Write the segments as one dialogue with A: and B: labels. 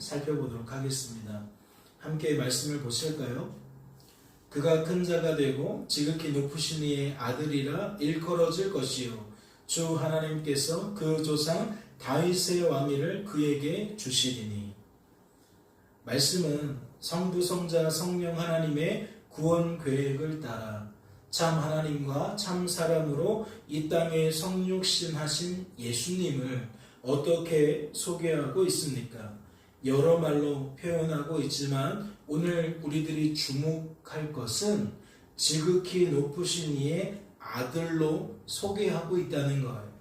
A: 살펴보도록 하겠습니다. 함께 말씀을 보실까요? 그가 큰 자가 되고 지극히 높으신 이의 아들이라 일컬어질 것이요 주 하나님께서 그 조상 다윗의 왕위를 그에게 주시리니. 말씀은 성부 성자 성령 하나님의 구원 계획을 따라 참 하나님과 참 사람으로 이 땅에 성육신하신 예수님을 어떻게 소개하고 있습니까? 여러 말로 표현하고 있지만 오늘 우리들이 주목할 것은 지극히 높으신 이의 아들로 소개하고 있다는 거예요.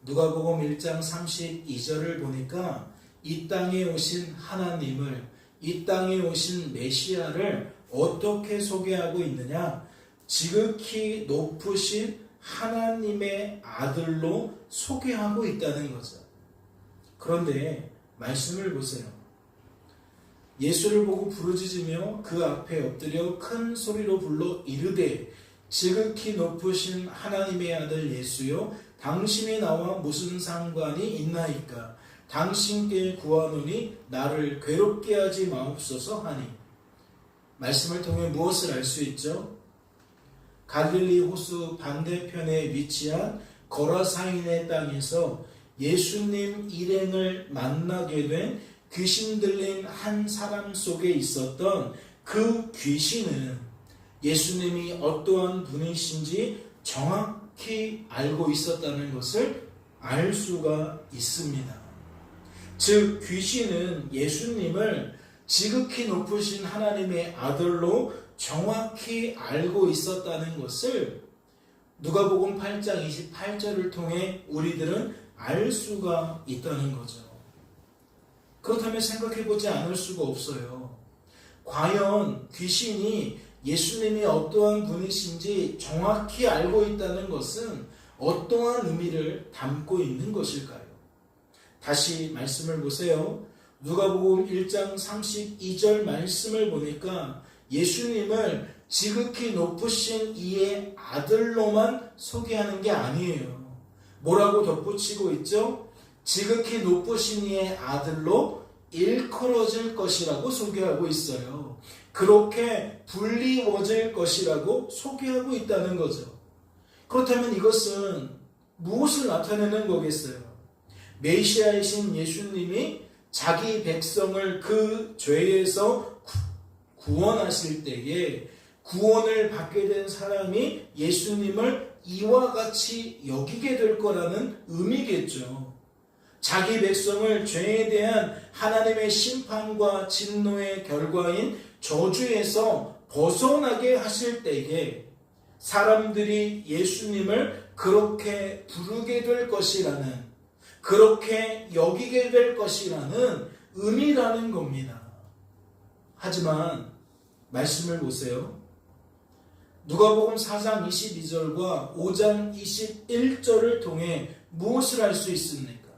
A: 누가복음 1장 32절을 보니까 이 땅에 오신 하나님을, 이 땅에 오신 메시아를 어떻게 소개하고 있느냐? 지극히 높으신 하나님의 아들로 소개하고 있다는 거죠. 그런데 말씀을 보세요. 예수를 보고 부르짖으며 그 앞에 엎드려 큰 소리로 불러 이르되 지극히 높으신 하나님의 아들 예수여 당신이 나와 무슨 상관이 있나이까? 당신께 구하노니 나를 괴롭게 하지 마옵소서 하니. 말씀을 통해 무엇을 알 수 있죠? 갈릴리 호수 반대편에 위치한 거라사인의 땅에서 예수님 일행을 만나게 된 귀신 들린 한 사람 속에 있었던 그 귀신은 예수님이 어떠한 분이신지 정확히 알고 있었다는 것을 알 수가 있습니다. 즉 귀신은 예수님을 지극히 높으신 하나님의 아들로 정확히 알고 있었다는 것을 누가복음 8장 28절을 통해 우리들은 알 수가 있다는 거죠. 그렇다면 생각해보지 않을 수가 없어요. 과연 귀신이 예수님이 어떠한 분이신지 정확히 알고 있다는 것은 어떠한 의미를 담고 있는 것일까요? 다시 말씀을 보세요. 누가복음 1장 32절 말씀을 보니까 예수님을 지극히 높으신 이의 아들로만 소개하는 게 아니에요. 뭐라고 덧붙이고 있죠? 지극히 높으신 이의 아들로 일컬어질 것이라고 소개하고 있어요. 그렇게 불리워질 것이라고 소개하고 있다는 거죠. 그렇다면 이것은 무엇을 나타내는 거겠어요? 메시아이신 예수님이 자기 백성을 그 죄에서 구원하실 때에 구원을 받게 된 사람이 예수님을 이와 같이 여기게 될 거라는 의미겠죠. 자기 백성을 죄에 대한 하나님의 심판과 진노의 결과인 저주에서 벗어나게 하실 때에 사람들이 예수님을 그렇게 부르게 될 것이라는, 그렇게 여기게 될 것이라는 의미라는 겁니다. 하지만 말씀을 보세요. 누가복음 4장 22절과 5장 21절을 통해 무엇을 알 수 있습니까?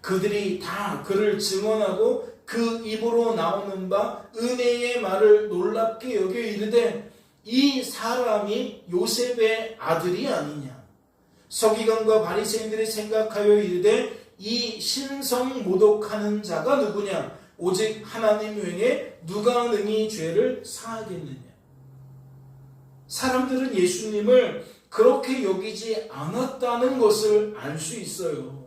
A: 그들이 다 그를 증언하고 그 입으로 나오는 바 은혜의 말을 놀랍게 여겨 이르되 이 사람이 요셉의 아들이 아니냐. 서기관과 바리새인들이 생각하여 이르되 이 신성 모독하는 자가 누구냐? 오직 하나님 외에 누가 능히 죄를 사하겠느냐. 사람들은 예수님을 그렇게 여기지 않았다는 것을 알 수 있어요.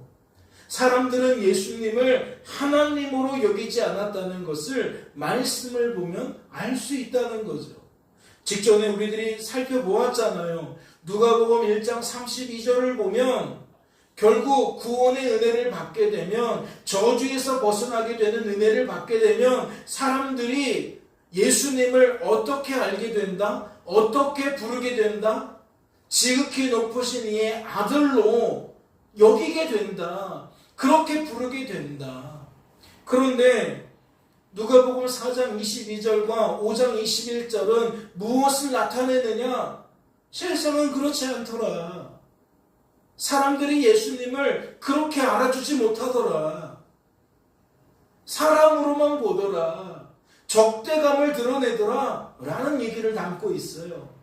A: 사람들은 예수님을 하나님으로 여기지 않았다는 것을 말씀을 보면 알 수 있다는 거죠. 직전에 우리들이 살펴보았잖아요. 누가복음 1장 32절을 보면 결국 구원의 은혜를 받게 되면, 저주에서 벗어나게 되는 은혜를 받게 되면 사람들이 예수님을 어떻게 알게 된다? 어떻게 부르게 된다? 지극히 높으신 이의 아들로 여기게 된다. 그렇게 부르게 된다. 그런데 누가복음 4장 22절과 5장 21절은 무엇을 나타내느냐? 세상은 그렇지 않더라. 사람들이 예수님을 그렇게 알아주지 못하더라. 사람으로만 보더라. 적대감을 드러내더라. 라는 얘기를 담고 있어요.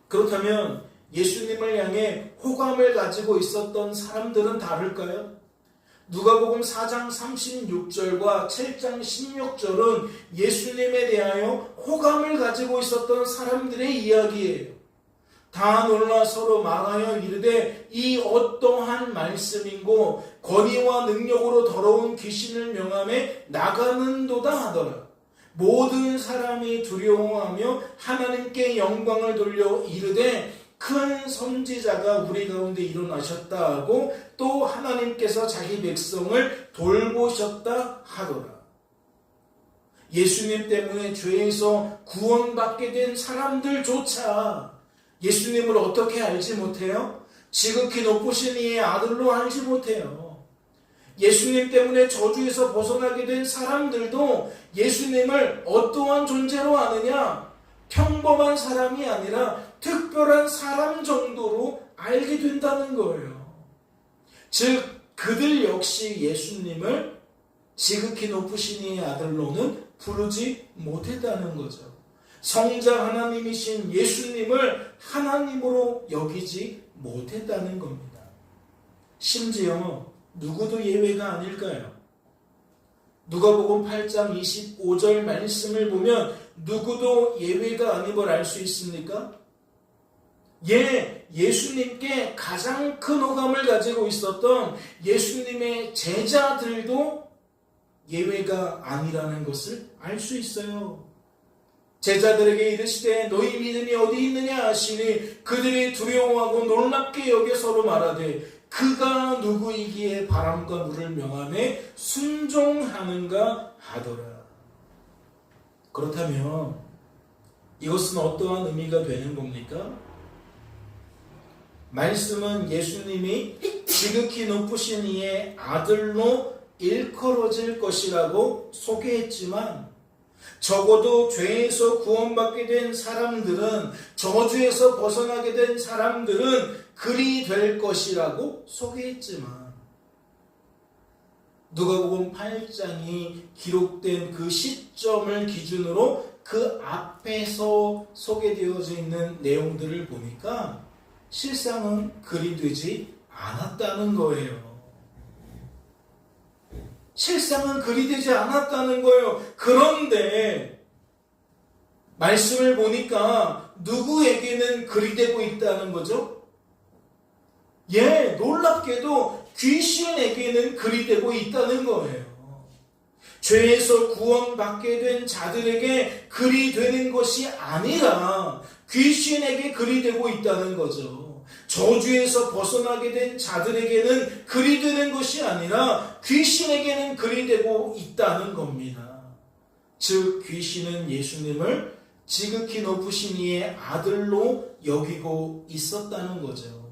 A: 그렇다면 예수님을 향해 호감을 가지고 있었던 사람들은 다를까요? 누가복음 4장 36절과 7장 16절은 예수님에 대하여 호감을 가지고 있었던 사람들의 이야기예요. 다 놀라 서로 말하여 이르되 이 어떠한 말씀인고 권위와 능력으로 더러운 귀신을 명하며 나가는도다 하더라. 모든 사람이 두려워하며 하나님께 영광을 돌려 이르되 큰 선지자가 우리 가운데 일어나셨다 하고 또 하나님께서 자기 백성을 돌보셨다 하더라. 예수님 때문에 죄에서 구원받게 된 사람들조차 예수님을 어떻게 알지 못해요? 지극히 높으신 이의 아들로 알지 못해요. 예수님 때문에 저주에서 벗어나게 된 사람들도 예수님을 어떠한 존재로 아느냐? 평범한 사람이 아니라 특별한 사람 정도로 알게 된다는 거예요. 즉 그들 역시 예수님을 지극히 높으신 이의 아들로는 부르지 못했다는 거죠. 성자 하나님이신 예수님을 하나님으로 여기지 못했다는 겁니다. 심지어 누구도 예외가 아닐까요? 누가복음 8장 25절 말씀을 보면 누구도 예외가 아님을 알 수 있습니까? 예수님께 가장 큰 호감을 가지고 있었던 예수님의 제자들도 예외가 아니라는 것을 알 수 있어요. 제자들에게 이르시되 너희 믿음이 어디 있느냐 하시니 그들이 두려워하고 놀랍게 여겨 서로 말하되 그가 누구이기에 바람과 물을 명하며 순종하는가 하더라. 그렇다면 이것은 어떠한 의미가 되는 겁니까? 말씀은 예수님이 지극히 높으신 이의 아들로 일컬어질 것이라고 소개했지만 적어도 죄에서 구원받게 된 사람들은, 저주에서 벗어나게 된 사람들은 그리 될 것이라고 소개했지만 누가복음 8장이 기록된 그 시점을 기준으로 그 앞에서 소개되어져 있는 내용들을 보니까 실상은 그리 되지 않았다는 거예요. 실상은 그리 되지 않았다는 거예요. 그런데 말씀을 보니까 누구에게는 그리 되고 있다는 거죠? 놀랍게도 귀신에게는 그리 되고 있다는 거예요. 죄에서 구원받게 된 자들에게 그리 되는 것이 아니라 귀신에게 그리 되고 있다는 거죠. 저주에서 벗어나게 된 자들에게는 그리 되는 것이 아니라 귀신에게는 그리 되고 있다는 겁니다. 즉 귀신은 예수님을 지극히 높으신 이의 아들로 여기고 있었다는 거죠.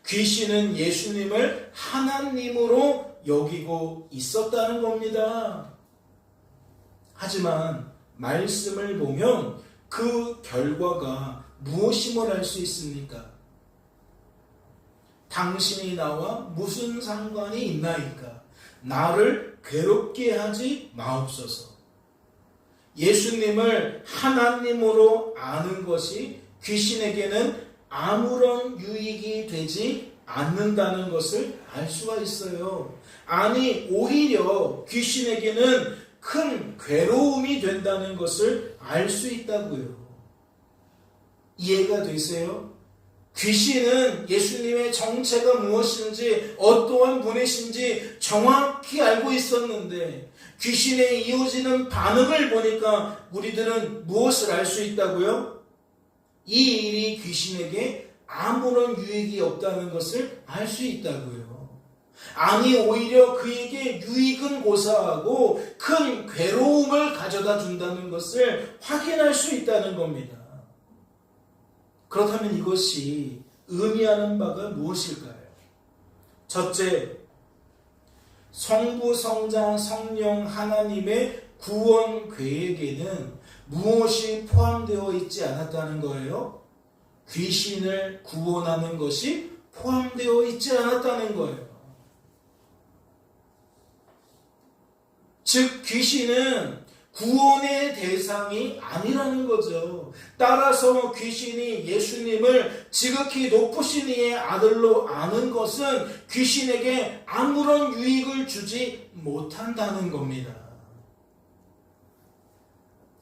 A: 귀신은 예수님을 하나님으로 여기고 있었다는 겁니다. 하지만 말씀을 보면 그 결과가 무엇임을 알 수 있습니까? 당신이 나와 무슨 상관이 있나이까? 나를 괴롭게 하지 마옵소서. 예수님을 하나님으로 아는 것이 귀신에게는 아무런 유익이 되지 않는다는 것을 알 수가 있어요. 아니 오히려 귀신에게는 큰 괴로움이 된다는 것을 알 수 있다고요. 이해가 되세요? 귀신은 예수님의 정체가 무엇인지 어떠한 분이신지 정확히 알고 있었는데 귀신에 이어지는 반응을 보니까 우리들은 무엇을 알 수 있다고요? 이 일이 귀신에게 아무런 유익이 없다는 것을 알 수 있다고요. 아니 오히려 그에게 유익은 고사하고 큰 괴로움을 가져다 준다는 것을 확인할 수 있다는 겁니다. 그렇다면 이것이 의미하는 바가 무엇일까요? 첫째, 성부, 성자, 성령 하나님의 구원 계획에는 무엇이 포함되어 있지 않았다는 거예요? 귀신을 구원하는 것이 포함되어 있지 않았다는 거예요. 즉 귀신은 구원의 대상이 아니라는 거죠. 따라서 귀신이 예수님을 지극히 높으신 이의 아들로 아는 것은 귀신에게 아무런 유익을 주지 못한다는 겁니다.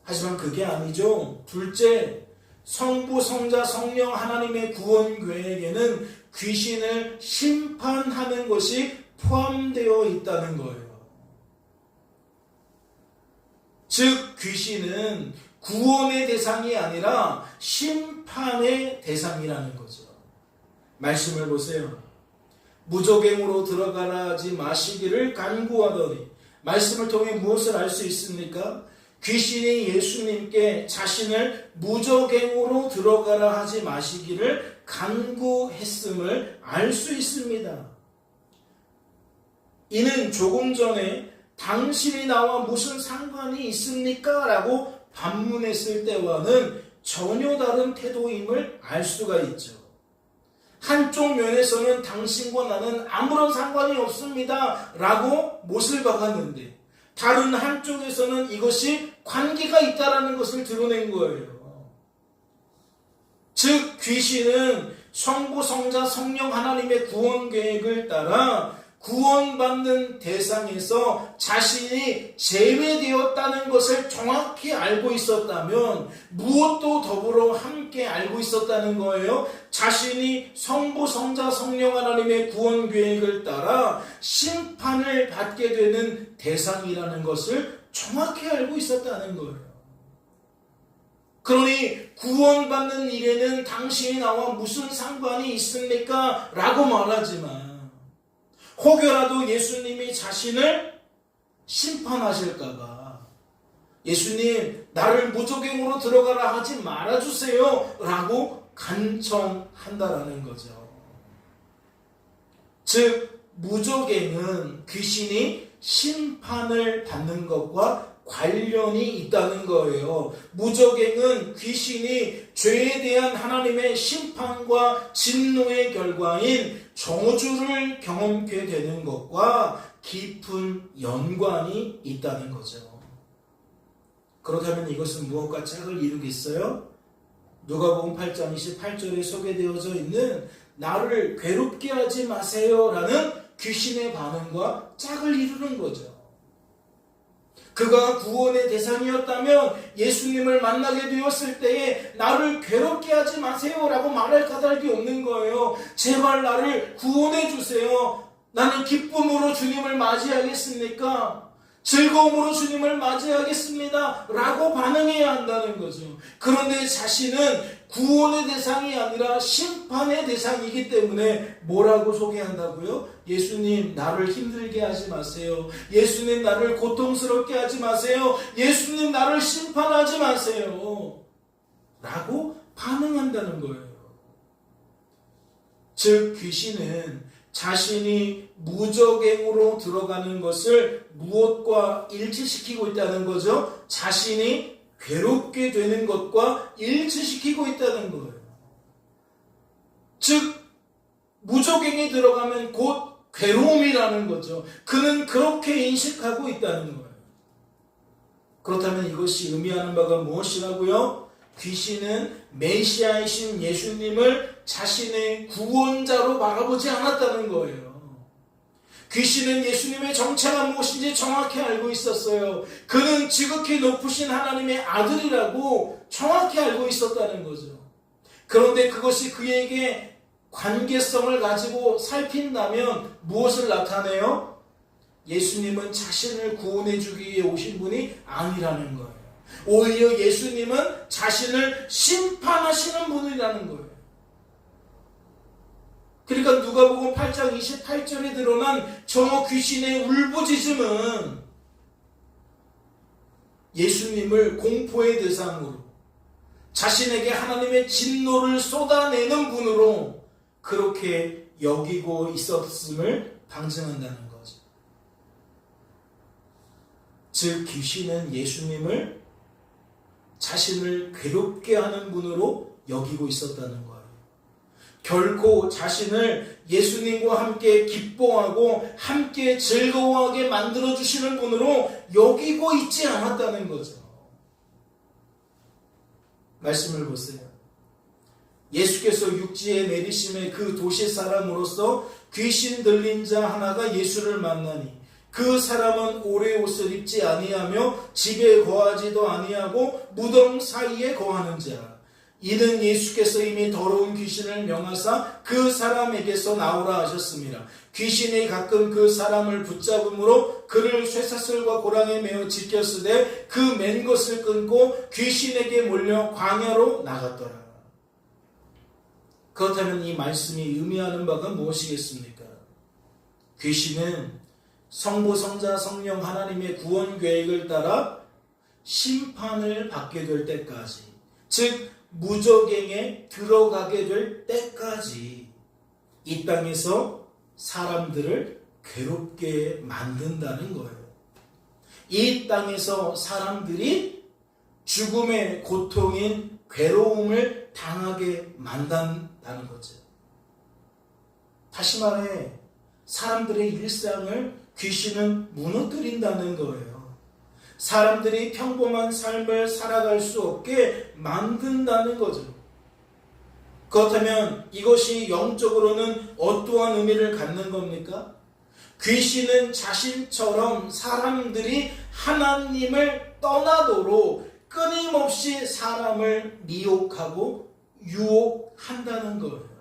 A: 하지만 그게 아니죠. 둘째, 성부, 성자, 성령 하나님의 구원 계획에는 귀신을 심판하는 것이 포함되어 있다는 거예요. 즉 귀신은 구원의 대상이 아니라 심판의 대상이라는 거죠. 말씀을 보세요. 무저갱으로 들어가라 하지 마시기를 간구하더니, 말씀을 통해 무엇을 알 수 있습니까? 귀신이 예수님께 자신을 무저갱으로 들어가라 하지 마시기를 간구했음을 알 수 있습니다. 이는 조금 전에 당신이 나와 무슨 상관이 있습니까? 라고 반문했을 때와는 전혀 다른 태도임을 알 수가 있죠. 한쪽 면에서는 당신과 나는 아무런 상관이 없습니다 라고 못을 박았는데, 다른 한쪽에서는 이것이 관계가 있다는 것을 드러낸 거예요. 즉 귀신은 성부, 성자, 성령 하나님의 구원 계획을 따라 구원받는 대상에서 자신이 제외되었다는 것을 정확히 알고 있었다면 무엇도 더불어 함께 알고 있었다는 거예요. 자신이 성부, 성자, 성령 하나님의 구원 계획을 따라 심판을 받게 되는 대상이라는 것을 정확히 알고 있었다는 거예요. 그러니 구원받는 일에는 당신이 나와 무슨 상관이 있습니까? 라고 말하지만 혹여라도 예수님이 자신을 심판하실까봐 예수님 나를 무저갱으로 들어가라 하지 말아주세요 라고 간청한다라는 거죠. 즉 무저갱은 귀신이 심판을 받는 것과 관련이 있다는 거예요. 무저갱은 귀신이 죄에 대한 하나님의 심판과 진노의 결과인 저주를 경험하게 되는 것과 깊은 연관이 있다는 거죠. 그렇다면 이것은 무엇과 짝을 이루겠어요? 누가복음 8장 28절에 소개되어져 있는 나를 괴롭게 하지 마세요 라는 귀신의 반응과 짝을 이루는 거죠. 그가 구원의 대상이었다면 예수님을 만나게 되었을 때에 나를 괴롭게 하지 마세요 라고 말할 까닭이 없는 거예요. 제발 나를 구원해 주세요. 나는 기쁨으로 주님을 맞이하겠습니까? 즐거움으로 주님을 맞이하겠습니다 라고 반응해야 한다는 거죠. 그런데 자신은 구원의 대상이 아니라 심판의 대상이기 때문에 뭐라고 소개한다고요? 예수님 나를 힘들게 하지 마세요. 예수님 나를 고통스럽게 하지 마세요. 예수님 나를 심판하지 마세요 라고 반응한다는 거예요. 즉 귀신은 자신이 무저갱으로 들어가는 것을 무엇과 일치시키고 있다는 거죠? 자신이 괴롭게 되는 것과 일치시키고 있다는 거예요. 즉 무저갱이 들어가면 곧 괴로움이라는 거죠. 그는 그렇게 인식하고 있다는 거예요. 그렇다면 이것이 의미하는 바가 무엇이라고요? 귀신은 메시아이신 예수님을 자신의 구원자로 바라보지 않았다는 거예요. 귀신은 예수님의 정체가 무엇인지 정확히 알고 있었어요. 그는 지극히 높으신 하나님의 아들이라고 정확히 알고 있었다는 거죠. 그런데 그것이 그에게 관계성을 가지고 살핀다면 무엇을 나타내요? 예수님은 자신을 구원해 주기 위해 오신 분이 아니라는 거예요. 오히려 예수님은 자신을 심판하시는 분이라는 거예요. 그러니까 누가복음 8장 28절에 드러난 저 귀신의 울부짖음은 예수님을 공포의 대상으로 자신에게 하나님의 진노를 쏟아내는 분으로 그렇게 여기고 있었음을 방증한다는 거죠. 즉 귀신은 예수님을 자신을 괴롭게 하는 분으로 여기고 있었다는 거예요. 결코 자신을 예수님과 함께 기뻐하고 함께 즐거워하게 만들어주시는 분으로 여기고 있지 않았다는 거죠. 말씀을 보세요. 예수께서 육지에 내리심에 그 도시 사람으로서 귀신 들린 자 하나가 예수를 만나니 그 사람은 오래 옷을 입지 아니하며 집에 거하지도 아니하고 무덤 사이에 거하는 자. 이는 예수께서 이미 더러운 귀신을 명하사 그 사람에게서 나오라 하셨습니다. 귀신이 가끔 그 사람을 붙잡음으로 그를 쇠사슬과 고랑에 매어 지켰으되 그 맨 것을 끊고 귀신에게 몰려 광야로 나갔더라. 그렇다면 이 말씀이 의미하는 바가 무엇이겠습니까? 귀신은 성부, 성자, 성령 하나님의 구원 계획을 따라 심판을 받게 될 때까지, 즉 무저갱에 들어가게 될 때까지 이 땅에서 사람들을 괴롭게 만든다는 거예요. 이 땅에서 사람들이 죽음의 고통인 괴로움을 당하게 만든다는 거죠. 다시 말해 사람들의 일상을 귀신은 무너뜨린다는 거예요. 사람들이 평범한 삶을 살아갈 수 없게 만든다는 거죠. 그렇다면 이것이 영적으로는 어떠한 의미를 갖는 겁니까? 귀신은 자신처럼 사람들이 하나님을 떠나도록 끊임없이 사람을 미혹하고 유혹한다는 거예요.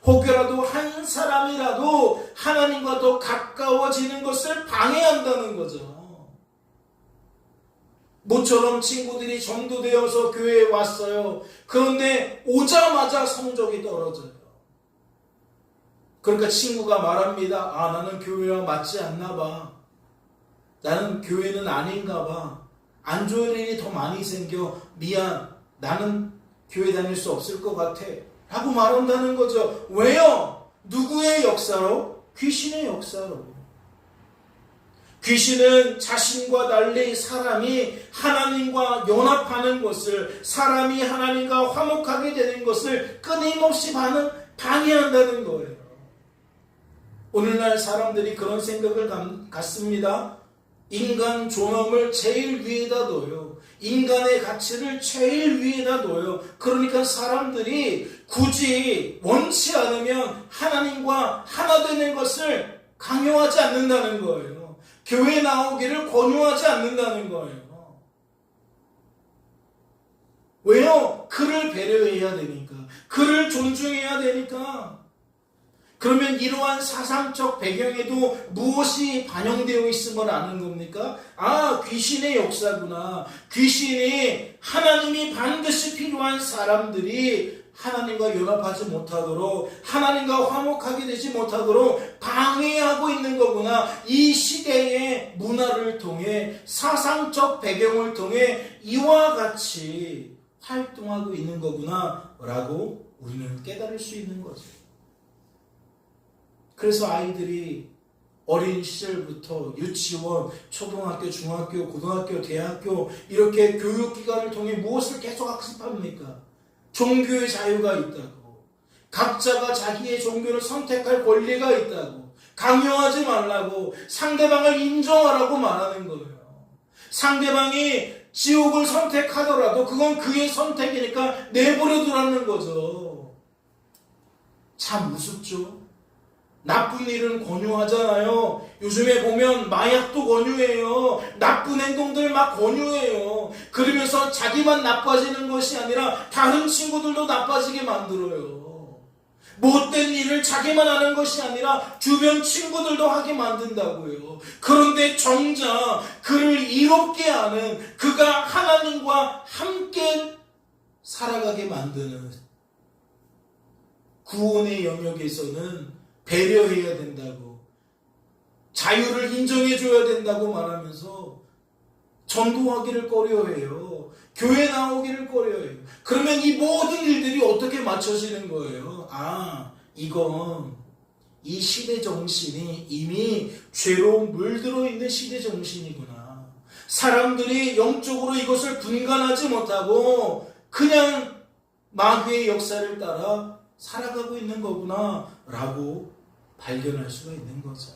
A: 혹여라도 한 사람이라도 하나님과 더 가까워지는 것을 방해한다는 거죠. 모처럼 친구들이 전도되어서 교회에 왔어요. 그런데 오자마자 성적이 떨어져요. 그러니까 친구가 말합니다. 아, 나는 교회와 맞지 않나 봐. 나는 교회는 아닌가 봐. 안 좋은 일이 더 많이 생겨. 미안. 나는 교회 다닐 수 없을 것 같아. 라고 말한다는 거죠. 왜요? 누구의 역사로? 귀신의 역사로. 귀신은 자신과 달리 사람이 하나님과 연합하는 것을, 사람이 하나님과 화목하게 되는 것을 끊임없이 방해한다는 거예요. 오늘날 사람들이 그런 생각을 갖습니다. 인간 존엄을 제일 위에다 둬요. 인간의 가치를 제일 위에다 둬요. 그러니까 사람들이 굳이 원치 않으면 하나님과 하나 되는 것을 강요하지 않는다는 거예요. 교회 나오기를 권유하지 않는다는 거예요. 왜요? 그를 배려해야 되니까. 그를 존중해야 되니까. 그러면 이러한 사상적 배경에도 무엇이 반영되어 있음을 아는 겁니까? 아, 귀신의 역사구나. 귀신이 하나님이 반드시 필요한 사람들이 하나님과 연합하지 못하도록, 하나님과 화목하게 되지 못하도록 방해하고 있는 거구나. 이 시대의 문화를 통해, 사상적 배경을 통해 이와 같이 활동하고 있는 거구나 라고 우리는 깨달을 수 있는 거죠. 그래서 아이들이 어린 시절부터 유치원, 초등학교, 중학교, 고등학교, 대학교 이렇게 교육기관을 통해 무엇을 계속 학습합니까? 종교의 자유가 있다고, 각자가 자기의 종교를 선택할 권리가 있다고, 강요하지 말라고, 상대방을 인정하라고 말하는 거예요. 상대방이 지옥을 선택하더라도 그건 그의 선택이니까 내버려 두라는 거죠. 참 우습죠. 나쁜 일은 권유하잖아요. 요즘에 보면 마약도 권유해요. 나쁜 행동들 막 권유해요. 그러면서 자기만 나빠지는 것이 아니라 다른 친구들도 나빠지게 만들어요. 못된 일을 자기만 하는 것이 아니라 주변 친구들도 하게 만든다고요. 그런데 정작 그를 이롭게 하는, 그가 하나님과 함께 살아가게 만드는 구원의 영역에서는 배려해야 된다고, 자유를 인정해줘야 된다고 말하면서 전도하기를 꺼려해요. 교회 나오기를 꺼려해요. 그러면 이 모든 일들이 어떻게 맞춰지는 거예요? 아, 이건 이 시대 정신이 이미 죄로 물들어 있는 시대 정신이구나. 사람들이 영적으로 이것을 분간하지 못하고 그냥 마귀의 역사를 따라 살아가고 있는 거구나 라고 발견할 수가 있는 거죠.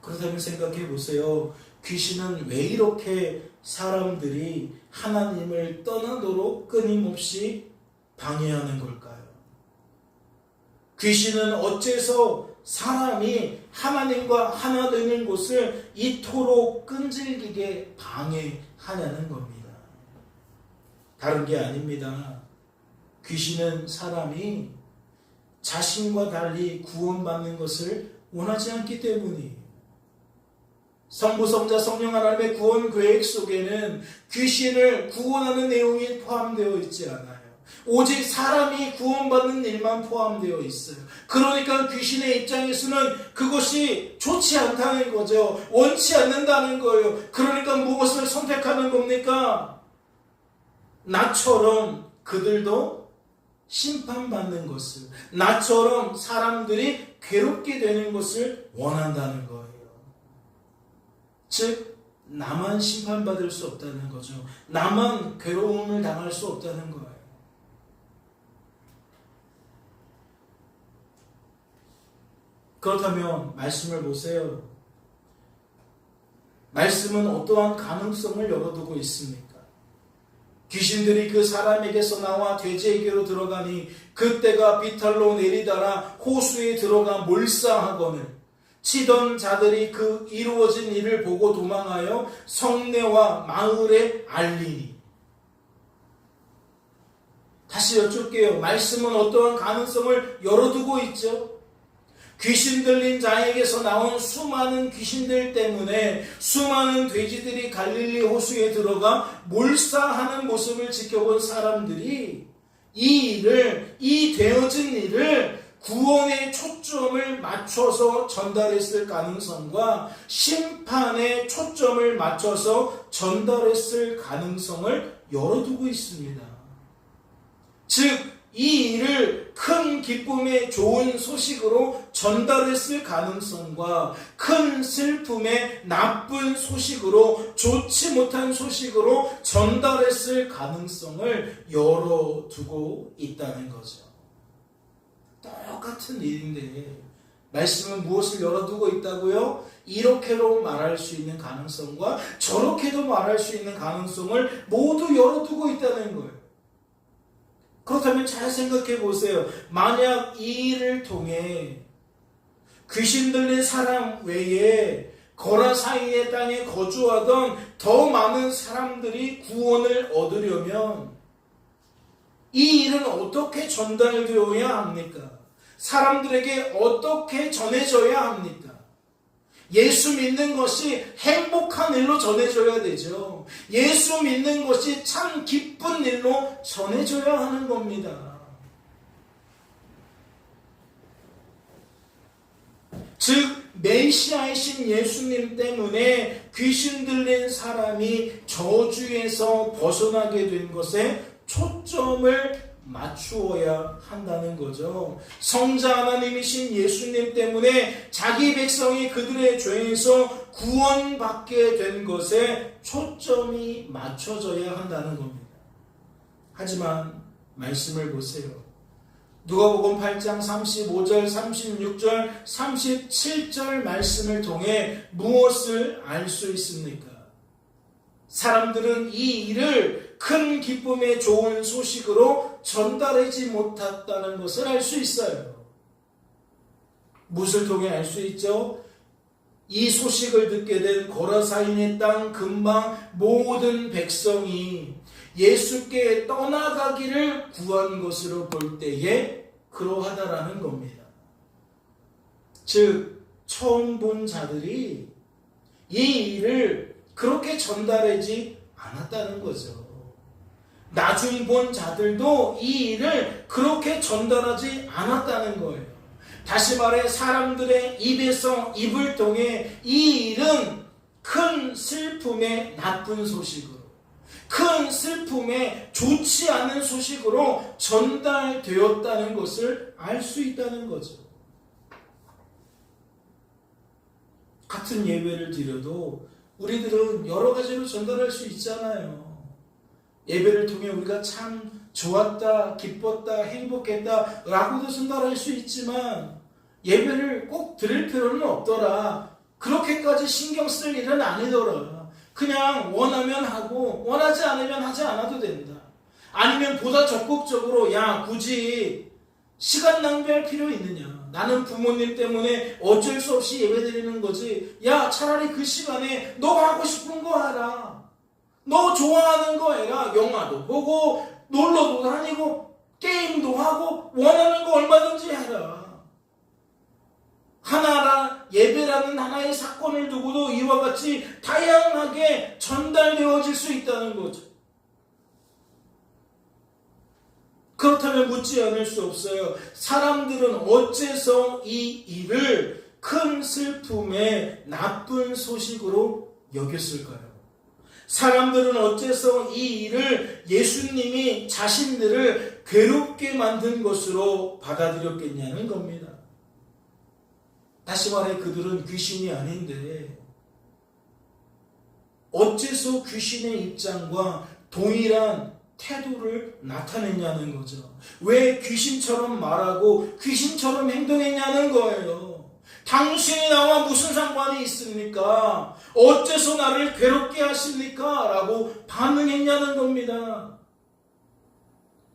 A: 그렇다면 생각해 보세요. 귀신은 왜 이렇게 사람들이 하나님을 떠나도록 끊임없이 방해하는 걸까요? 귀신은 어째서 사람이 하나님과 하나 되는 곳을 이토록 끈질기게 방해하냐는 겁니다. 다른 게 아닙니다. 귀신은 사람이 자신과 달리 구원받는 것을 원하지 않기 때문이에요. 성부, 성자, 성령 하나님의 구원 계획 속에는 귀신을 구원하는 내용이 포함되어 있지 않아요. 오직 사람이 구원받는 일만 포함되어 있어요. 그러니까 귀신의 입장에서는 그것이 좋지 않다는 거죠. 원치 않는다는 거예요. 그러니까 무엇을 선택하는 겁니까? 나처럼 그들도 심판받는 것을, 나처럼 사람들이 괴롭게 되는 것을 원한다는 거예요. 즉 나만 심판받을 수 없다는 거죠. 나만 괴로움을 당할 수 없다는 거예요. 그렇다면 말씀을 보세요. 말씀은 어떠한 가능성을 열어두고 있습니까? 귀신들이 그 사람에게서 나와 돼지에게로 들어가니 그때가 비탈로 내리다라 호수에 들어가 몰사하거늘 치던 자들이 그 이루어진 일을 보고 도망하여 성내와 마을에 알리니. 다시 여쭐게요. 말씀은 어떠한 가능성을 열어두고 있죠? 귀신 들린 자에게서 나온 수많은 귀신들 때문에 수많은 돼지들이 갈릴리 호수에 들어가 몰사하는 모습을 지켜본 사람들이 이 되어진 일을 구원의 초점을 맞춰서 전달했을 가능성과 심판에 초점을 맞춰서 전달했을 가능성을 열어두고 있습니다. 즉 이 일을 큰 기쁨의 좋은 소식으로 전달했을 가능성과 큰 슬픔의 나쁜 소식으로 좋지 못한 소식으로 전달했을 가능성을 열어두고 있다는 거죠. 똑같은 일인데 말씀은 무엇을 열어두고 있다고요? 이렇게도 말할 수 있는 가능성과 저렇게도 말할 수 있는 가능성을 모두 열어두고 있다는 거예요. 그렇다면 잘 생각해 보세요. 만약 이 일을 통해 귀신 들린 사람 외에 거라사이의 땅에 거주하던 더 많은 사람들이 구원을 얻으려면 이 일은 어떻게 전달되어야 합니까? 사람들에게 어떻게 전해져야 합니까? 예수 믿는 것이 행복한 일로 전해져야 되죠. 예수 믿는 것이 참 기쁜 일로 전해져야 하는 겁니다. 즉 메시아이신 예수님 때문에 귀신 들린 사람이 저주에서 벗어나게 된 것에 초점을 맞추어야 한다는 거죠. 성자 하나님이신 예수님 때문에 자기 백성이 그들의 죄에서 구원받게 된 것에 초점이 맞춰져야 한다는 겁니다. 하지만 말씀을 보세요. 누가복음 8장 35절, 36절, 37절 말씀을 통해 무엇을 알 수 있습니까? 사람들은 이 일을 큰 기쁨의 좋은 소식으로 전달하지 못했다는 것을 알 수 있어요. 무엇을 통해 알 수 있죠? 이 소식을 듣게 된 거라사인의 땅 근방 모든 백성이 예수께 떠나가기를 구한 것으로 볼 때에 그러하다라는 겁니다. 즉 처음 본 자들이 이 일을 그렇게 전달하지 않았다는 거죠. 나중 본 자들도 이 일을 그렇게 전달하지 않았다는 거예요. 다시 말해 사람들의 입에서 입을 통해 이 일은 큰 슬픔의 나쁜 소식으로, 큰 슬픔의 좋지 않은 소식으로 전달되었다는 것을 알 수 있다는 거죠. 같은 예배를 드려도 우리들은 여러 가지로 전달할 수 있잖아요. 예배를 통해 우리가 참 좋았다, 기뻤다, 행복했다 라고도 생각할 수 있지만 예배를 꼭 드릴 필요는 없더라. 그렇게까지 신경 쓸 일은 아니더라. 그냥 원하면 하고 원하지 않으면 하지 않아도 된다. 아니면 보다 적극적으로 야 굳이 시간 낭비할 필요 있느냐. 나는 부모님 때문에 어쩔 수 없이 예배 드리는 거지. 야 차라리 그 시간에 너 하고 싶은 거 하라. 너 좋아하는 거 해라. 영화도 보고 놀러도 다니고 게임도 하고 원하는 거 얼마든지 해라. 예배라는 하나의 사건을 두고도 이와 같이 다양하게 전달되어질 수 있다는 거죠. 그렇다면 묻지 않을 수 없어요. 사람들은 어째서 이 일을 큰 슬픔의 나쁜 소식으로 여겼을까요? 사람들은 어째서 이 일을 예수님이 자신들을 괴롭게 만든 것으로 받아들였겠냐는 겁니다. 다시 말해 그들은 귀신이 아닌데 어째서 귀신의 입장과 동일한 태도를 나타냈냐는 거죠. 왜 귀신처럼 말하고 귀신처럼 행동했냐는 거예요. 당신이 나와 무슨 상관이 있습니까? 어째서 나를 괴롭게 하십니까? 라고 반응했냐는 겁니다.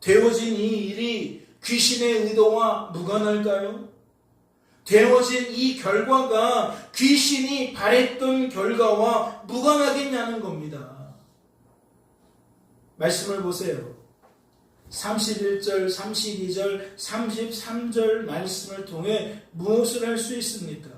A: 되어진 이 일이 귀신의 의도와 무관할까요? 되어진 이 결과가 귀신이 바랬던 결과와 무관하겠냐는 겁니다. 말씀을 보세요. 31절, 32절, 33절 말씀을 통해 무엇을 할 수 있습니까?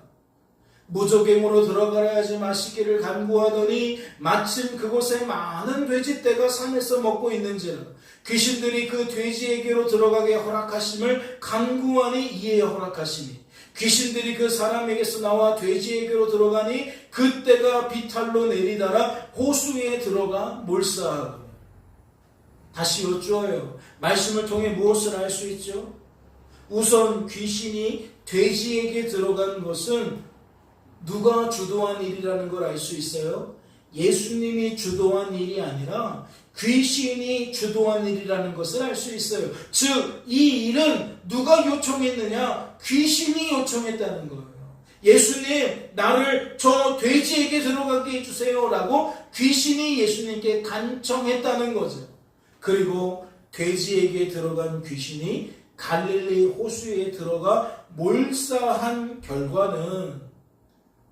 A: 무조갱으로 들어가라 하지 마시기를 간구하더니 마침 그곳에 많은 돼지떼가 산에서 먹고 있는지라 귀신들이 그 돼지에게로 들어가게 허락하심을 간구하니 이에 허락하시니 귀신들이 그 사람에게서 나와 돼지에게로 들어가니 그때가 비탈로 내리다라 호수에 들어가 몰사하고. 다시 여쭈어요. 말씀을 통해 무엇을 알 수 있죠? 우선 귀신이 돼지에게 들어간 것은 누가 주도한 일이라는 걸 알 수 있어요? 예수님이 주도한 일이 아니라 귀신이 주도한 일이라는 것을 알 수 있어요. 즉, 이 일은 누가 요청했느냐? 귀신이 요청했다는 거예요. 예수님, 나를 저 돼지에게 들어가게 해주세요 라고 귀신이 예수님께 간청했다는 거죠. 그리고 돼지에게 들어간 귀신이 갈릴리 호수에 들어가 몰사한 결과는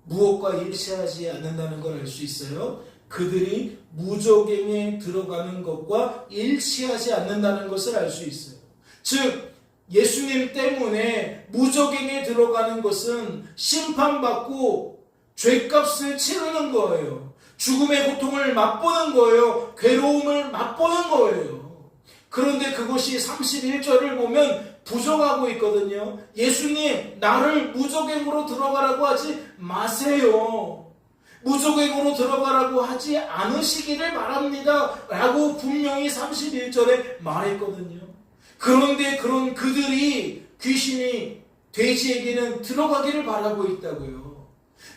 A: 무엇과 일치하지 않는다는 걸 알 수 있어요. 그들이 무저갱에 들어가는 것과 일치하지 않는다는 것을 알 수 있어요. 즉 예수님 때문에 무저갱에 들어가는 것은 심판받고 죄값을 치르는 거예요. 죽음의 고통을 맛보는 거예요. 괴로움을 맛보는 거예요. 그런데 그것이 31절을 보면 부정하고 있거든요. 예수님, 나를 무저갱으로 들어가라고 하지 마세요. 무저갱으로 들어가라고 하지 않으시기를 바랍니다 라고 분명히 31절에 말했거든요. 그런데 그런 그들이 귀신이 돼지에게는 들어가기를 바라고 있다고요.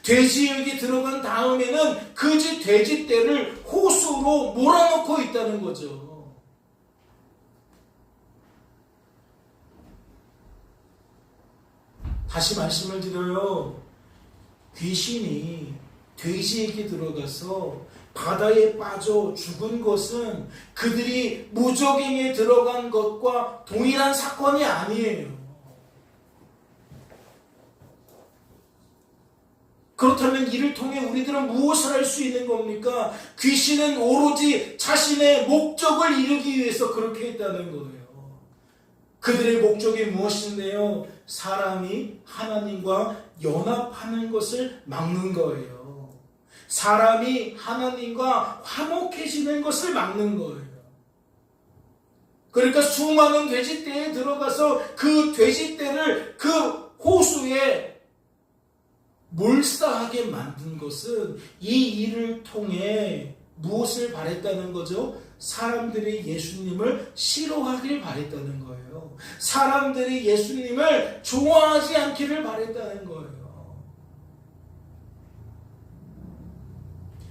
A: 돼지에게 들어간 다음에는 그 돼지떼를 호수로 몰아넣고 있다는 거죠. 다시 말씀을 드려요. 귀신이 돼지에게 들어가서 바다에 빠져 죽은 것은 그들이 무저갱에 들어간 것과 동일한 사건이 아니에요. 그렇다면 이를 통해 우리들은 무엇을 할 수 있는 겁니까? 귀신은 오로지 자신의 목적을 이루기 위해서 그렇게 했다는 거예요. 그들의 목적이 무엇인데요? 사람이 하나님과 연합하는 것을 막는 거예요. 사람이 하나님과 화목해지는 것을 막는 거예요. 그러니까 수많은 돼지떼에 들어가서 그 돼지떼를 그 호수에 몰사하게 만든 것은 이 일을 통해 무엇을 바랬다는 거죠? 사람들이 예수님을 싫어하길 바랬다는 거예요. 사람들이 예수님을 좋아하지 않기를 바랬다는 거예요.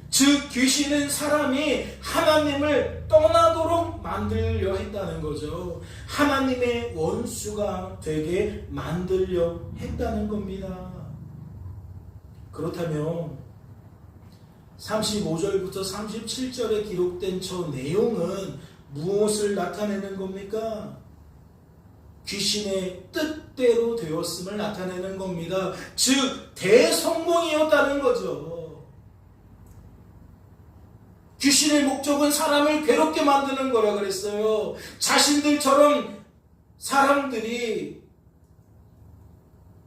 A: 즉 귀신은 사람이 하나님을 떠나도록 만들려 했다는 거죠. 하나님의 원수가 되게 만들려 했다는 겁니다. 그렇다면 35절부터 37절에 기록된 저 내용은 무엇을 나타내는 겁니까? 귀신의 뜻대로 되었음을 나타내는 겁니다. 즉 대성공이었다는 거죠. 귀신의 목적은 사람을 괴롭게 만드는 거라 그랬어요. 자신들처럼 사람들이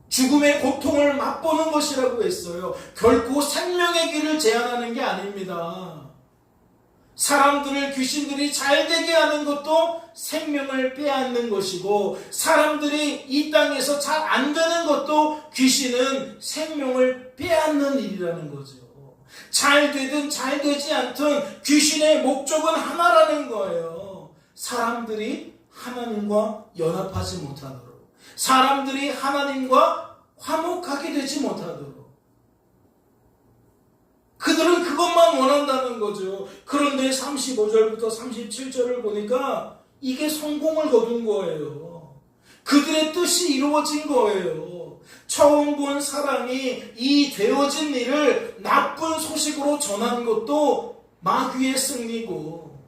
A: 죽음의 고통을 맛보는 것이라고 했어요. 결코 생명의 길을 제한하는 게 아닙니다. 사람들을 귀신들이 잘 되게 하는 것도 생명을 빼앗는 것이고, 사람들이 이 땅에서 잘 안 되는 것도 귀신은 생명을 빼앗는 일이라는 거죠. 잘 되든 잘 되지 않든 귀신의 목적은 하나라는 거예요. 사람들이 하나님과 연합하지 못하도록, 사람들이 하나님과 화목하게 되지 못하도록, 그들은 그것만 원한다는 거죠. 그런데 35절부터 37절을 보니까 이게 성공을 거둔 거예요. 그들의 뜻이 이루어진 거예요. 처음 본 사람이 이 되어진 일을 나쁜 소식으로 전한 것도 마귀의 승리고,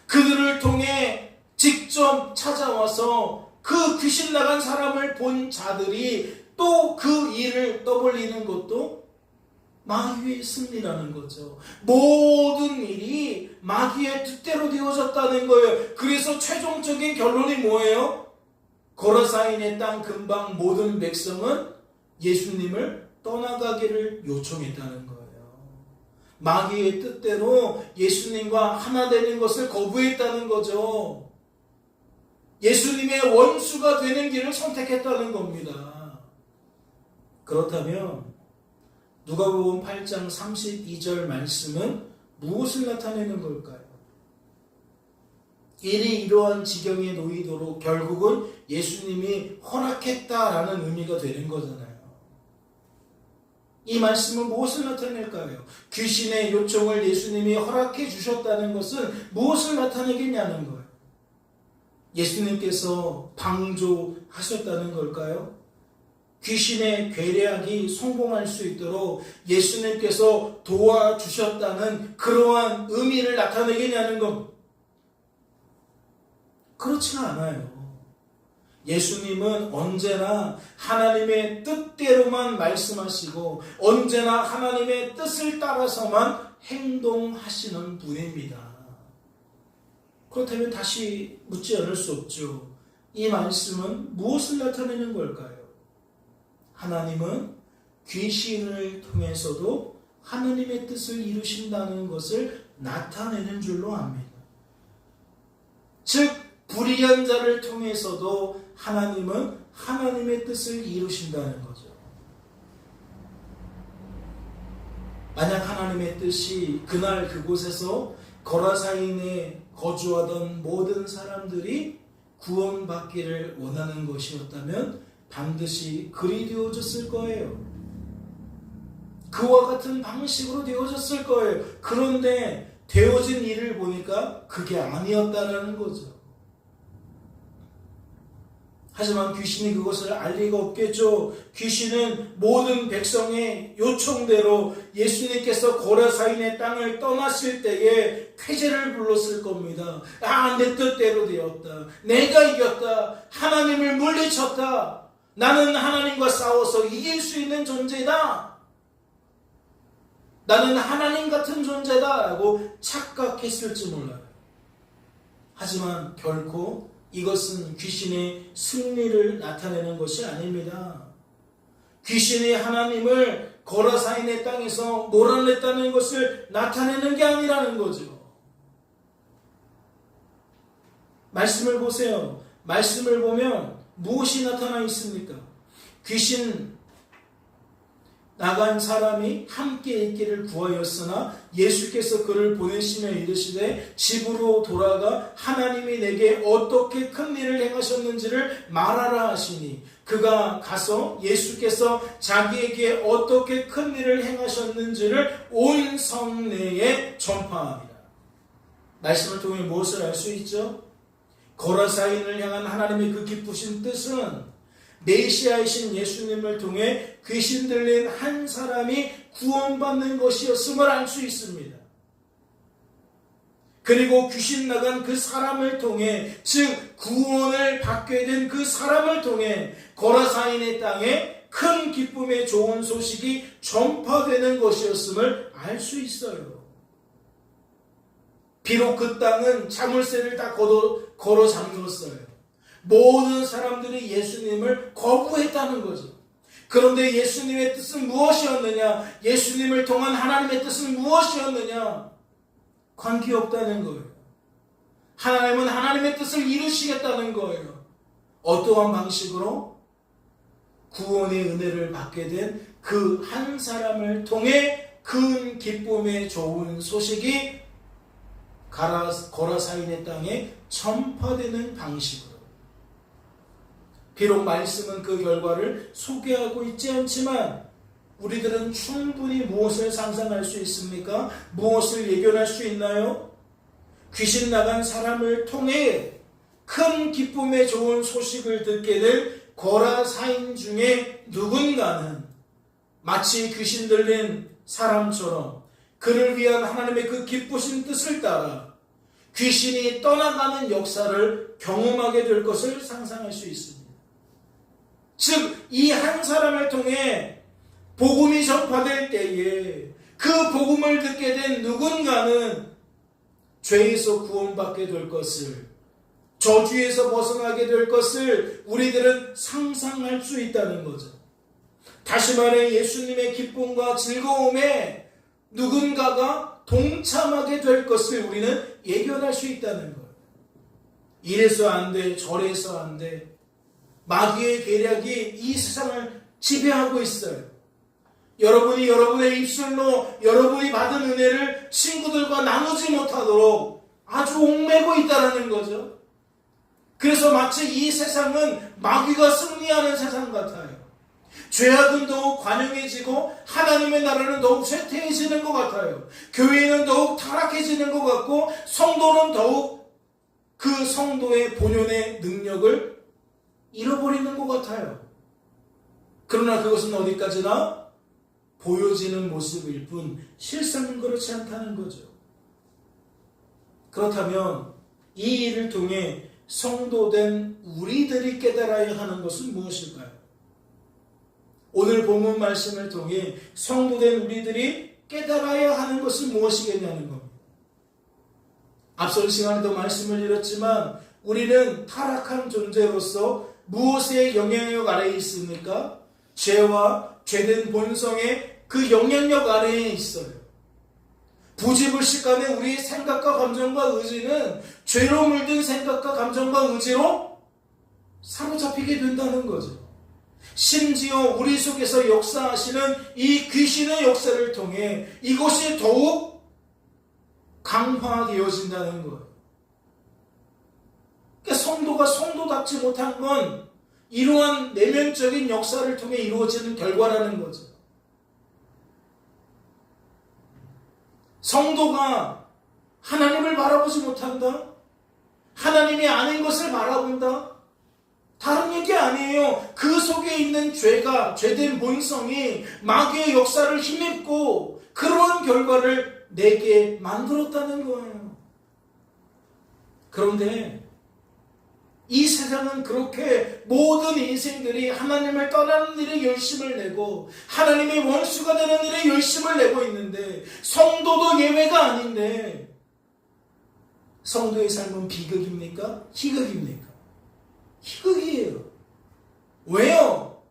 A: 그들을 통해 직접 찾아와서 그 귀신 나간 사람을 본 자들이 또 그 일을 떠벌리는 것도 마귀의 승리라는 거죠. 모든 일이 마귀의 뜻대로 되어졌다는 거예요. 그래서 최종적인 결론이 뭐예요? 고라사인의 땅 근방 모든 백성은 예수님을 떠나가기를 요청했다는 거예요. 마귀의 뜻대로 예수님과 하나 되는 것을 거부했다는 거죠. 예수님의 원수가 되는 길을 선택했다는 겁니다. 그렇다면 누가복음 8장 32절 말씀은 무엇을 나타내는 걸까요? 일이 이러한 지경에 놓이도록 결국은 예수님이 허락했다라는 의미가 되는 거잖아요. 이 말씀은 무엇을 나타낼까요? 귀신의 요청을 예수님이 허락해 주셨다는 것은 무엇을 나타내겠냐는 거예요. 예수님께서 방조하셨다는 걸까요? 귀신의 괴뢰악이 성공할 수 있도록 예수님께서 도와주셨다는 그러한 의미를 나타내겠냐는 것, 그렇지가 않아요. 예수님은 언제나 하나님의 뜻대로만 말씀하시고 언제나 하나님의 뜻을 따라서만 행동하시는 분입니다. 그렇다면 다시 묻지 않을 수 없죠. 이 말씀은 무엇을 나타내는 걸까요? 하나님은 귀신을 통해서도 하나님의 뜻을 이루신다는 것을 나타내는 줄로 압니다. 즉 불의한 자를 통해서도 하나님은 하나님의 뜻을 이루신다는 거죠. 만약 하나님의 뜻이 그날 그곳에서 거라사인에 거주하던 모든 사람들이 구원받기를 원하는 것이었다면 반드시 그리 되어졌을 거예요. 그와 같은 방식으로 되어졌을 거예요. 그런데 되어진 일을 보니까 그게 아니었다라는 거죠. 하지만 귀신이 그것을 알 리가 없겠죠. 귀신은 모든 백성의 요청대로 예수님께서 고라사인의 땅을 떠나실 때에 쾌재를 불렀을 겁니다. 아, 내 뜻대로 되었다. 내가 이겼다. 하나님을 물리쳤다. 나는 하나님과 싸워서 이길 수 있는 존재다. 나는 하나님 같은 존재다 라고 착각했을지 몰라요. 하지만 결코 이것은 귀신의 승리를 나타내는 것이 아닙니다. 귀신이 하나님을 거라사인의 땅에서 몰아냈다는 것을 나타내는 게 아니라는 거죠. 말씀을 보세요. 말씀을 보면 무엇이 나타나 있습니까? 귀신 나간 사람이 함께 있기를 구하였으나 예수께서 그를 보내시며 이르시되 집으로 돌아가 하나님이 내게 어떻게 큰 일을 행하셨는지를 말하라 하시니 그가 가서 예수께서 자기에게 어떻게 큰 일을 행하셨는지를 온 성내에 전파하니라. 말씀을 통해 무엇을 알 수 있죠? 거라사인을 향한 하나님의 그 기쁘신 뜻은 메시아이신 예수님을 통해 귀신 들린 한 사람이 구원받는 것이었음을 알 수 있습니다. 그리고 귀신 나간 그 사람을 통해, 즉 구원을 받게 된 그 사람을 통해 거라사인의 땅에 큰 기쁨의 좋은 소식이 전파되는 것이었음을 알 수 있어요. 비록 그 땅은 자물쇠를 다 걸어 잠궜어요. 모든 사람들이 예수님을 거부했다는 거죠. 그런데 예수님의 뜻은 무엇이었느냐? 예수님을 통한 하나님의 뜻은 무엇이었느냐? 관계없다는 거예요. 하나님은 하나님의 뜻을 이루시겠다는 거예요. 어떠한 방식으로? 구원의 은혜를 받게 된 그 한 사람을 통해 큰 기쁨의 좋은 소식이 거라사인의 땅에 전파되는 방식으로. 비록 말씀은 그 결과를 소개하고 있지 않지만 우리들은 충분히 무엇을 상상할 수 있습니까? 무엇을 예견할 수 있나요? 귀신 나간 사람을 통해 큰 기쁨의 좋은 소식을 듣게 될 거라사인 중에 누군가는 마치 귀신 들린 사람처럼 그를 위한 하나님의 그 기쁘신 뜻을 따라 귀신이 떠나가는 역사를 경험하게 될 것을 상상할 수 있습니다. 즉, 이 한 사람을 통해 복음이 전파될 때에 그 복음을 듣게 된 누군가는 죄에서 구원받게 될 것을, 저주에서 벗어나게 될 것을 우리들은 상상할 수 있다는 거죠. 다시 말해 예수님의 기쁨과 즐거움에 누군가가 동참하게 될 것을 우리는 예견할 수 있다는 거예요. 이래서 안 돼, 저래서 안 돼. 마귀의 계략이 이 세상을 지배하고 있어요. 여러분이 여러분의 입술로 여러분이 받은 은혜를 친구들과 나누지 못하도록 아주 옥매고 있다는 거죠. 그래서 마치 이 세상은 마귀가 승리하는 세상 같아요. 죄악은 더욱 관영해지고 하나님의 나라는 더욱 쇠퇴해지는 것 같아요. 교회는 더욱 타락해지는 것 같고 성도는 더욱 그 성도의 본연의 능력을 잃어버리는 것 같아요. 그러나 그것은 어디까지나 보여지는 모습일 뿐 실상은 그렇지 않다는 거죠. 그렇다면 이 일을 통해 성도된 우리들이 깨달아야 하는 것은 무엇일까요? 오늘 본문 말씀을 통해 성도된 우리들이 깨달아야 하는 것은 무엇이겠냐는 겁니다. 앞선 시간에도 말씀을 드렸지만 우리는 타락한 존재로서 무엇의 영향력 아래에 있습니까? 죄와 죄된 본성의 그 영향력 아래에 있어요. 부지불식간에 우리의 생각과 감정과 의지는 죄로 물든 생각과 감정과 의지로 사로잡히게 된다는 거죠. 심지어 우리 속에서 역사하시는 이 귀신의 역사를 통해 이것이 더욱 강화되어진다는 거예요. 그러니까 성도가 성도답지 못한 건 이러한 내면적인 역사를 통해 이루어지는 결과라는 거죠. 성도가 하나님을 바라보지 못한다? 하나님이 아닌 것을 바라본다? 다른 얘기 아니에요. 그 속에 있는 죄가, 죄된 본성이 마귀의 역사를 힘입고 그러한 결과를 내게 만들었다는 거예요. 그런데 이 세상은 그렇게 모든 인생들이 하나님을 떠나는 일에 열심을 내고 하나님의 원수가 되는 일에 열심을 내고 있는데 성도도 예외가 아닌데 성도의 삶은 비극입니까? 희극입니까? 희극이에요. 왜요?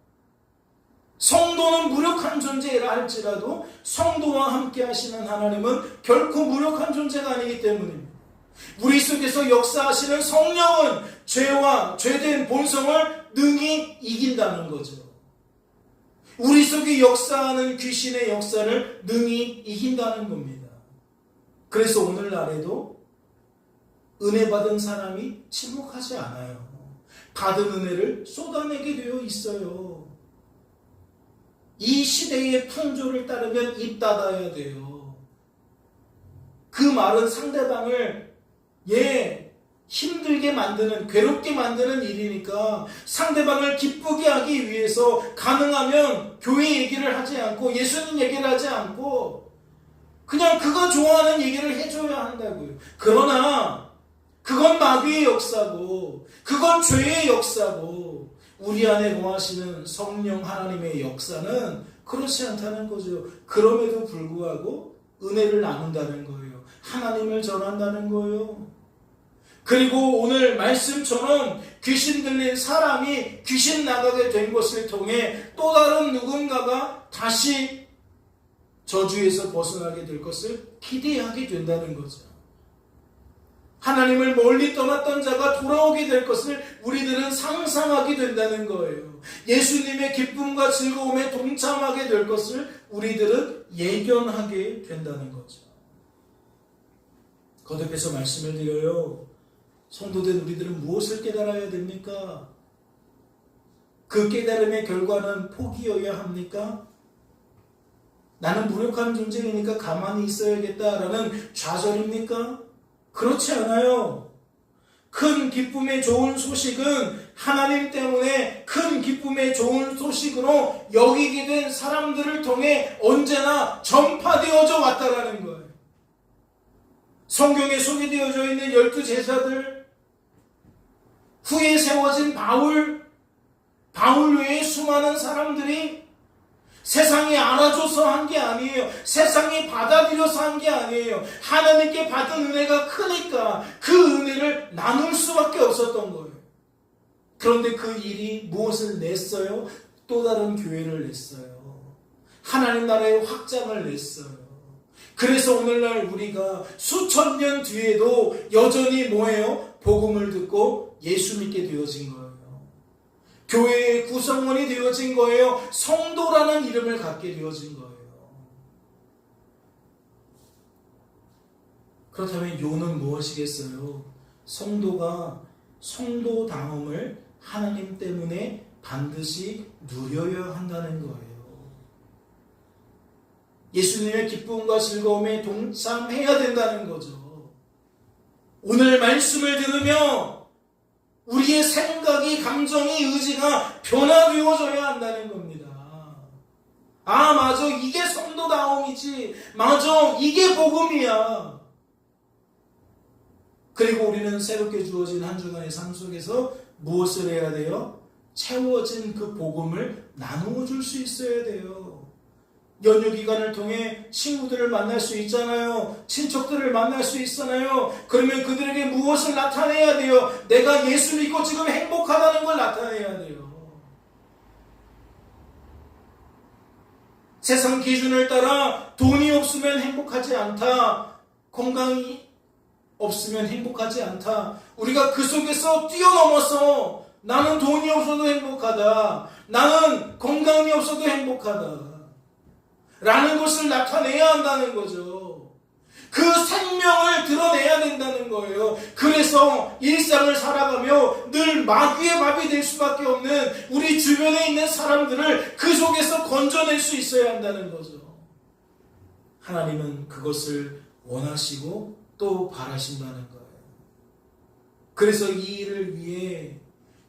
A: 성도는 무력한 존재라 할지라도 성도와 함께 하시는 하나님은 결코 무력한 존재가 아니기 때문입니다. 우리 속에서 역사하시는 성령은 죄와 죄된 본성을 능히 이긴다는 거죠. 우리 속에 역사하는 귀신의 역사를 능히 이긴다는 겁니다. 그래서 오늘날에도 은혜 받은 사람이 침묵하지 않아요. 받은 은혜를 쏟아내게 되어 있어요. 이 시대의 풍조를 따르면 입 닫아야 돼요. 그 말은 상대방을 힘들게 만드는, 괴롭게 만드는 일이니까 상대방을 기쁘게 하기 위해서 가능하면 교회 얘기를 하지 않고 예수님 얘기를 하지 않고 그냥 그가 좋아하는 얘기를 해줘야 한다고요. 그러나 그건 마귀의 역사고 그건 죄의 역사고 우리 안에 거하시는 성령 하나님의 역사는 그렇지 않다는 거죠. 그럼에도 불구하고 은혜를 나눈다는 거예요. 하나님을 전한다는 거예요. 그리고 오늘 말씀처럼 귀신 들린 사람이 귀신 나가게 된 것을 통해 또 다른 누군가가 다시 저주에서 벗어나게 될 것을 기대하게 된다는 거죠. 하나님을 멀리 떠났던 자가 돌아오게 될 것을 우리들은 상상하게 된다는 거예요. 예수님의 기쁨과 즐거움에 동참하게 될 것을 우리들은 예견하게 된다는 거죠. 거듭해서 말씀을 드려요. 성도된 우리들은 무엇을 깨달아야 됩니까? 그 깨달음의 결과는 포기여야 합니까? 나는 무력한 존재이니까 가만히 있어야겠다라는 좌절입니까? 그렇지 않아요. 큰 기쁨의 좋은 소식은 하나님 때문에 큰 기쁨의 좋은 소식으로 여기게 된 사람들을 통해 언제나 전파되어져 왔다라는 거예요. 성경에 소개되어져 있는 12제자들, 후에 세워진 바울 외에 수많은 사람들이 세상이 알아줘서 한 게 아니에요. 세상이 받아들여서 한 게 아니에요. 하나님께 받은 은혜가 크니까 그 은혜를 나눌 수밖에 없었던 거예요. 그런데 그 일이 무엇을 냈어요? 또 다른 교회를 냈어요. 하나님 나라의 확장을 냈어요. 그래서 오늘날 우리가 수천 년 뒤에도 여전히 뭐예요? 복음을 듣고 예수 믿게 되어진 거예요. 교회의 구성원이 되어진 거예요. 성도라는 이름을 갖게 되어진 거예요. 그렇다면 요는 무엇이겠어요? 성도가 성도다움을 하나님 때문에 반드시 누려야 한다는 거예요. 예수님의 기쁨과 즐거움에 동참해야 된다는 거죠. 오늘 말씀을 들으며 우리의 생각이, 감정이, 의지가 변화되어져야 한다는 겁니다. 아, 맞아. 이게 성도다움이지. 맞아. 이게 복음이야. 그리고 우리는 새롭게 주어진 한 주간의 삶 속에서 무엇을 해야 돼요? 채워진 그 복음을 나누어 줄 수 있어야 돼요. 연휴 기간을 통해 친구들을 만날 수 있잖아요. 친척들을 만날 수 있잖아요. 그러면 그들에게 무엇을 나타내야 돼요? 내가 예수 믿고 지금 행복하다는 걸 나타내야 돼요. 세상 기준을 따라 돈이 없으면 행복하지 않다. 건강이 없으면 행복하지 않다. 우리가 그 속에서 뛰어넘어서 나는 돈이 없어도 행복하다. 나는 건강이 없어도 행복하다. 라는 것을 나타내야 한다는 거죠. 그 생명을 드러내야 된다는 거예요. 그래서 일상을 살아가며 늘 마귀의 밥이 될 수밖에 없는 우리 주변에 있는 사람들을 그 속에서 건져낼 수 있어야 한다는 거죠. 하나님은 그것을 원하시고 또 바라신다는 거예요. 그래서 이 일을 위해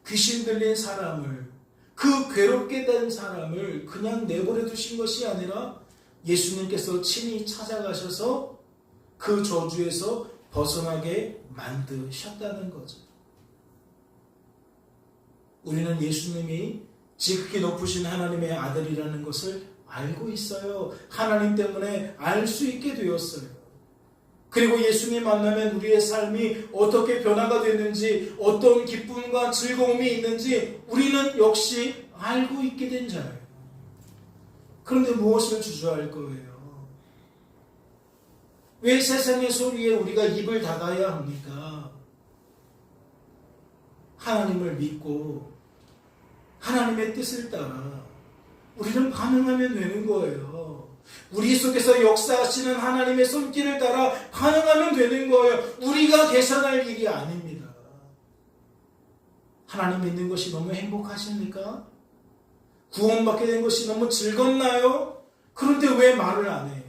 A: 귀신 들린 사람을, 그 괴롭게 된 사람을 그냥 내버려 두신 것이 아니라 예수님께서 친히 찾아가셔서 그 저주에서 벗어나게 만드셨다는 거죠. 우리는 예수님이 지극히 높으신 하나님의 아들이라는 것을 알고 있어요. 하나님 때문에 알 수 있게 되었어요. 그리고 예수님 만나면 우리의 삶이 어떻게 변화가 됐는지, 어떤 기쁨과 즐거움이 있는지 우리는 역시 알고 있게 된 자예요. 그런데 무엇을 주저할 거예요? 왜 세상의 소리에 우리가 입을 닫아야 합니까? 하나님을 믿고 하나님의 뜻을 따라 우리는 반응하면 되는 거예요. 우리 속에서 역사하시는 하나님의 손길을 따라 반응하면 되는 거예요. 우리가 계산할 일이 아닙니다. 하나님 믿는 것이 너무 행복하십니까? 구원받게 된 것이 너무 즐겁나요? 그런데 왜 말을 안 해요?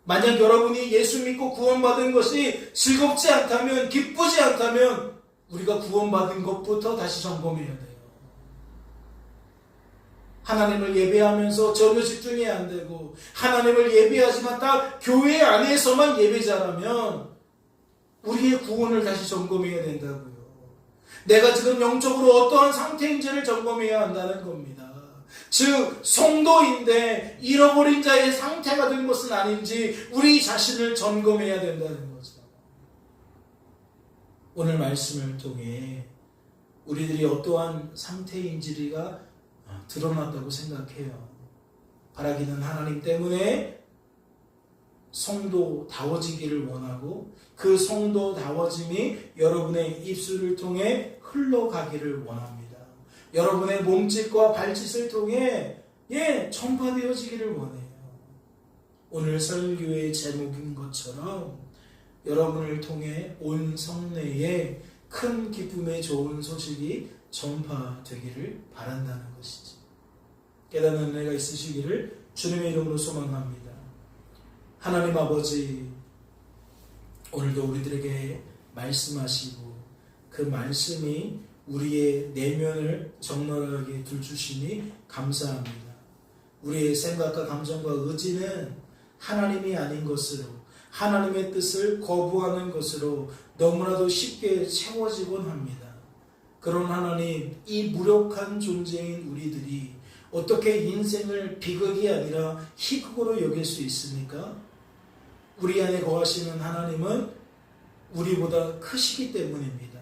A: 만약 여러분이 예수 믿고 구원받은 것이 즐겁지 않다면, 기쁘지 않다면 우리가 구원받은 것부터 다시 점검해야 돼요. 하나님을 예배하면서 전혀 집중이 안 되고, 하나님을 예배하지만 딱 교회 안에서만 예배자라면 우리의 구원을 다시 점검해야 된다고요. 내가 지금 영적으로 어떠한 상태인지를 점검해야 한다는 겁니다. 즉 성도인데 잃어버린 자의 상태가 된 것은 아닌지 우리 자신을 점검해야 된다는 거죠. 오늘 말씀을 통해 우리들이 어떠한 상태인지가 드러났다고 생각해요. 바라기는 하나님 때문에 성도다워지기를 원하고, 그 성도다워짐이 여러분의 입술을 통해 흘러가기를 원합니다. 여러분의 몸짓과 발짓을 통해 전파되어지기를 원해요. 오늘 설교의 제목인 것처럼 여러분을 통해 온 성내에 큰 기쁨의 좋은 소식이 전파되기를 바란다는 것이지. 깨닫는 은혜가 있으시기를 주님의 이름으로 소망합니다. 하나님 아버지, 오늘도 우리들에게 말씀하시고 그 말씀이 우리의 내면을 적나라하게 들추시니 감사합니다. 우리의 생각과 감정과 의지는 하나님이 아닌 것으로, 하나님의 뜻을 거부하는 것으로 너무나도 쉽게 채워지곤 합니다. 그런 하나님, 이 무력한 존재인 우리들이 어떻게 인생을 비극이 아니라 희극으로 여길 수 있습니까? 우리 안에 거하시는 하나님은 우리보다 크시기 때문입니다.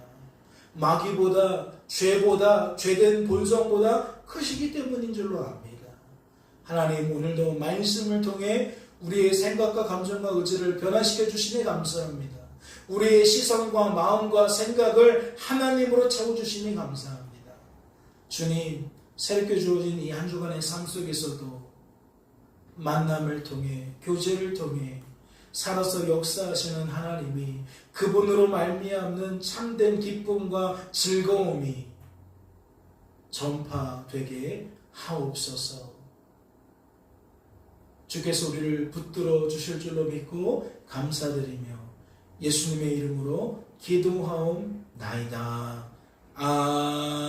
A: 마귀보다, 죄보다, 죄된 본성보다 크시기 때문인 줄로 압니다. 하나님, 오늘도 말씀을 통해 우리의 생각과 감정과 의지를 변화시켜 주시니 감사합니다. 우리의 시선과 마음과 생각을 하나님으로 채워주시니 감사합니다. 주님, 새롭게 주어진 이 한 주간의 삶 속에서도 만남을 통해, 교제를 통해 살아서 역사하시는 하나님이, 그분으로 말미암는 참된 기쁨과 즐거움이 전파되게 하옵소서. 주께서 우리를 붙들어 주실 줄로 믿고 감사드리며 예수님의 이름으로 기도하옵나이다. 아멘.